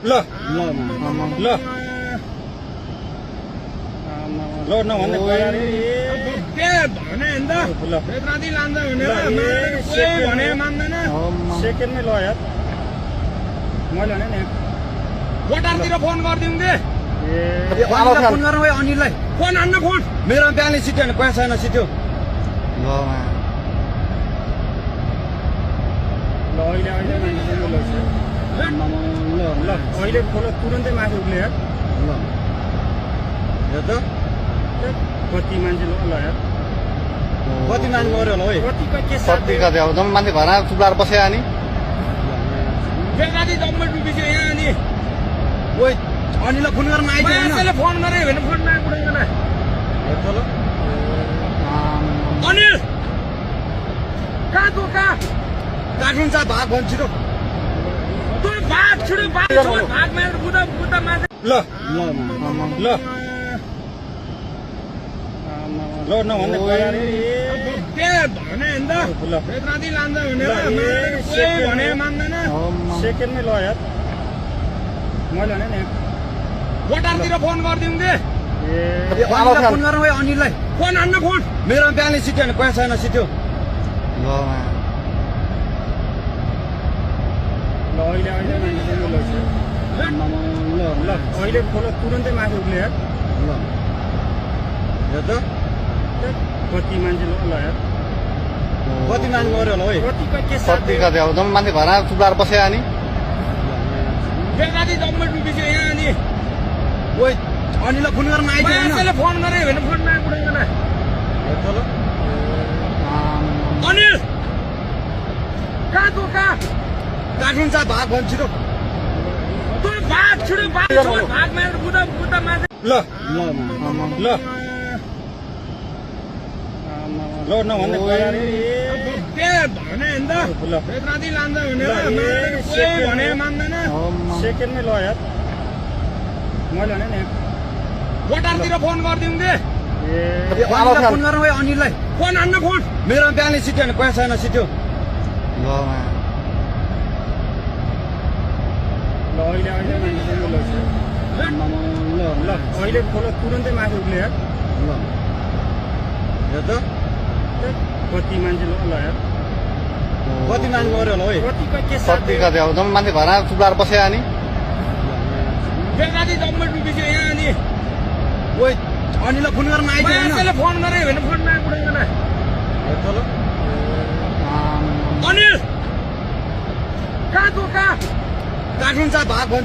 ल ल ल नभन्ने सेकेन्डमै ल यार मैले भने नि कोटारतिर फोन गरिदिउँ दे फोन गर्नु भयो अनिललाई फोन हान्न फोन मेरो बिहानै सिट्यो भने पैसा छैन सिट्यो ल अहिले ल अहिले खोल तुरन्तै माथि उक्ले यार कति मान्छे ल यार कति मान्छे मऱ्यो होला है कतिको के कति कति अब जम्मै मान्छे घरमा चुप्लाएर बस्यो नि बेलादी जम्मै डुबिसक्यो यहाँ अनि ओइ अनिललाई फोन गर्न आइदियो मान्छेले फोन गरे भने फोन नआइपुग्दैन अनिल कहाँ तँ कहाँ काठमाडौँ जा भाग भन्छ छिटो तँ भाग छिटो भाग मारेर बुदा मान्छे ल ल ल नभन्ने बेलादी लान्छ भने मान्दैन सेकेन्डमै ल यार मैले भने नि कोटारतिर फोन गरिदिउँ दे फोन गर्नु भयो अनिललाई फोन हान्न फोन मेरो बिहानै सिट्यो भने पैसा छैन सिट्यो ल अहिले ल अहिले खोल तुरन्तै माथि उक्ले यार कति मान्छे ल यार कति मान्छे मऱ्यो होला है कतिको के कति कति अब जम्मै मान्छे घरमा चुप्लाएर बस्यो नि बेलादी जम्मै डुबिसक्यो यहाँ अनि ओइ अनिललाई फोन गर्न आइदियो मान्छेले फोन गरे भने फोन नआइपुग्दैन अनिल कहाँ तँ कहाँ काठमाडौँ जा भाग भन्छ छिटो तँ भाग छिटो भाग मारेर बुदा मान्छे ल ल ल नभन्ने बेलादी लान्छ भने मान्दैन सेकेन्डमै ल यार मैले भने नि कोटारतिर फोन गरिदिउँ दे फोन गर्नु भयो अनिललाई फोन हान्न फोन मेरो बिहानै सिट्यो भने पैसा छैन सिट्यो ल अहिले ल अहिले खोल तुरन्तै माथि उक्ले यार कति मान्छे ल यार कति मान्छे मऱ्यो होला है कतिको के कति कति अब जम्मै मान्छे घरमा चुप्लाएर बस्यो नि बेलादी जम्मै डुबिसक्यो यहाँ अनि ओइ अनिललाई फोन गर्न आइदियो मान्छेले फोन गरे भने फोन नआइपुग्दैन अनिल कहाँ तँ कहाँ काठमाडौँ जा भाग भन्छ